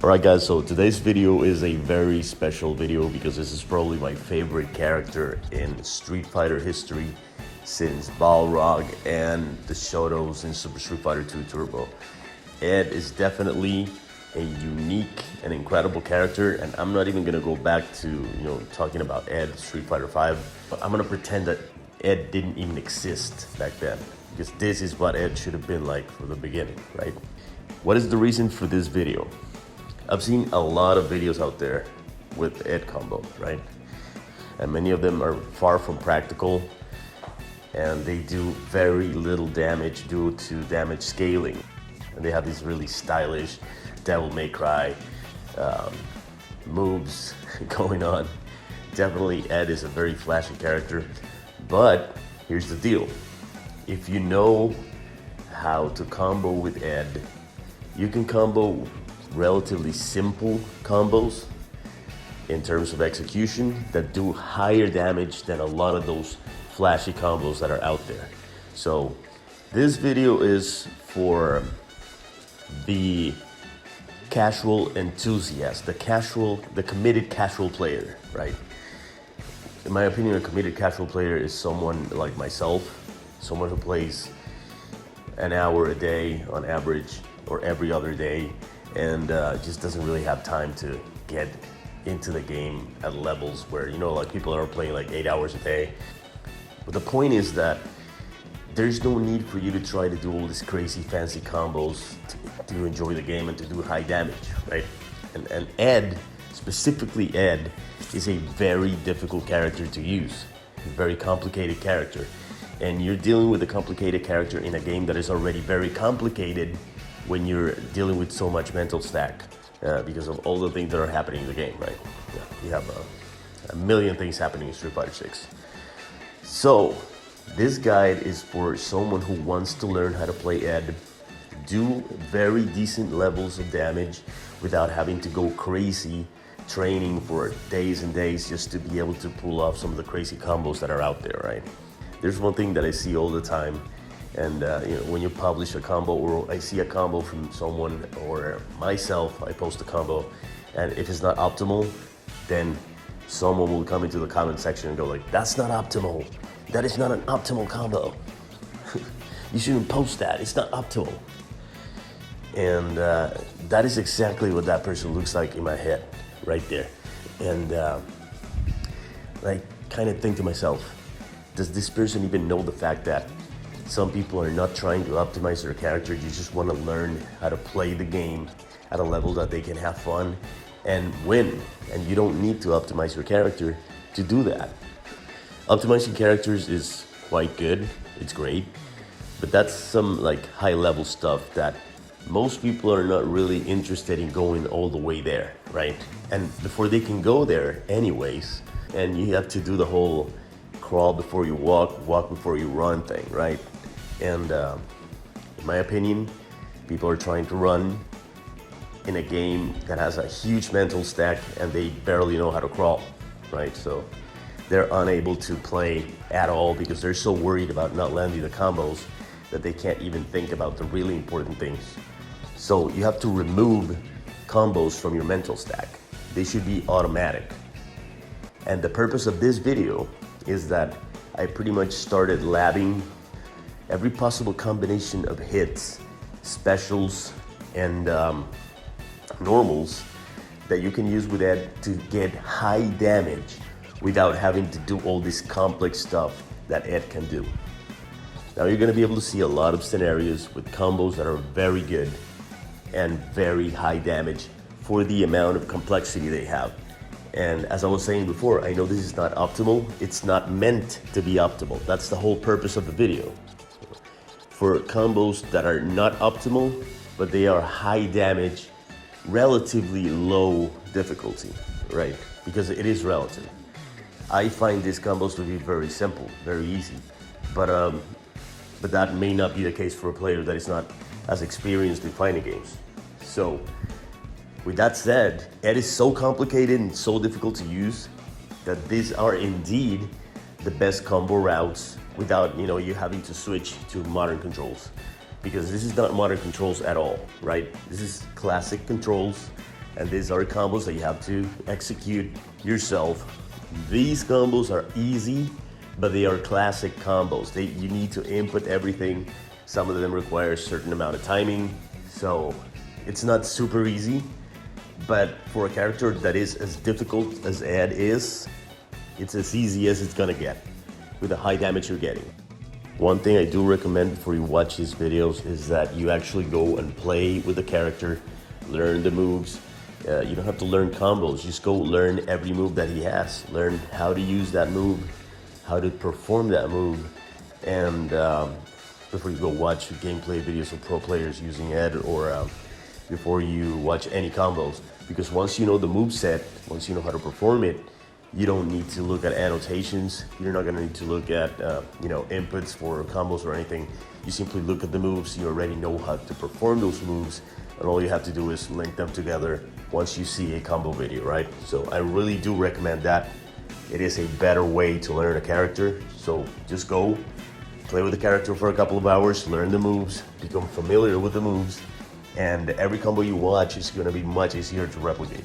Alright guys, so today's video is a very special video because this is probably my favorite character in Street Fighter history since Balrog and the Shotos in Super Street Fighter 2 Turbo. Ed is definitely a unique and incredible character, and I'm not even gonna go back to talking about Ed Street Fighter 5. I'm gonna pretend that Ed didn't even exist back then, because this is what Ed should have been like from the beginning, right? What is the reason for this video? I've seen a lot of videos out there with Ed combo, right? And many of them are far from practical, and they do very little damage due to damage scaling. And they have these really stylish Devil May Cry moves going on. Definitely Ed is a very flashy character, but here's the deal. If you know how to combo with Ed, you can combo relatively simple combos in terms of execution that do higher damage than a lot of those flashy combos that are out there. So this video is for the casual enthusiast, the committed casual player, right? In my opinion, a committed casual player is someone like myself, someone who plays an hour a day on average or every other day, and just doesn't really have time to get into the game at levels where, like people are playing like 8 hours a day. But the point is that there's no need for you to try to do all these crazy fancy combos to enjoy the game and to do high damage, right? And Ed, specifically Ed, is a very difficult character to use, a very complicated character. And you're dealing with a complicated character in a game that is already very complicated when you're dealing with so much mental stack because of all the things that are happening in the game, right? Yeah, you have a million things happening in Street Fighter 6. So this guide is for someone who wants to learn how to play Ed, do very decent levels of damage without having to go crazy training for days and days just to be able to pull off some of the crazy combos that are out there, right? There's one thing that I see all the time, and when you publish a combo, or I see a combo from someone or myself, I post a combo, and if it's not optimal, then someone will come into the comment section and go like, that's not optimal. That is not an optimal combo. You shouldn't post that, it's not optimal. And that is exactly what that person looks like in my head, right there. And I kind of think to myself, does this person even know the fact that some people are not trying to optimize their character? You just want to learn how to play the game at a level that they can have fun and win. And you don't need to optimize your character to do that. Optimizing characters is quite good, it's great, but that's some like high level stuff that most people are not really interested in going all the way there, right? And before they can go there anyways, and you have to do the whole crawl before you walk, walk before you run thing, right? And in my opinion, people are trying to run in a game that has a huge mental stack and they barely know how to crawl, right? So they're unable to play at all because they're so worried about not landing the combos that they can't even think about the really important things. So you have to remove combos from your mental stack. They should be automatic. And the purpose of this video is that I pretty much started labbing every possible combination of hits, specials, and normals that you can use with Ed to get high damage without having to do all this complex stuff that Ed can do. Now you're gonna be able to see a lot of scenarios with combos that are very good and very high damage for the amount of complexity they have. And as I was saying before, I know this is not optimal. It's not meant to be optimal. That's the whole purpose of the video. For combos that are not optimal, but they are high damage, relatively low difficulty, right? Because it is relative. I find these combos to be very simple, very easy, but that may not be the case for a player that is not as experienced in fighting games. So, with that said, Ed is so complicated and so difficult to use that these are indeed the best combo routes without you having to switch to modern controls, because this is not modern controls at all, right? This is classic controls And these are combos that you have to execute yourself. These combos are easy, but they are classic combos. You need to input everything. Some of them require a certain amount of timing, so it's not super easy. But for a character that is as difficult as Ed is, it's as easy as it's gonna get with the high damage you're getting. One thing I do recommend before you watch these videos is that you actually go and play with the character, learn the moves. You don't have to learn combos, just go learn every move that he has. Learn how to use that move, how to perform that move, and before you go watch gameplay videos of pro players using Ed, or before you watch any combos. Because once you know the move set, once you know how to perform it, you don't need to look at annotations. You're not gonna need to look at inputs for combos or anything. You simply look at the moves, you already know how to perform those moves, and all you have to do is link them together once you see a combo video, right? So I really do recommend that. It is a better way to learn a character. So just go, play with the character for a couple of hours, learn the moves, become familiar with the moves, and every combo you watch is gonna be much easier to replicate.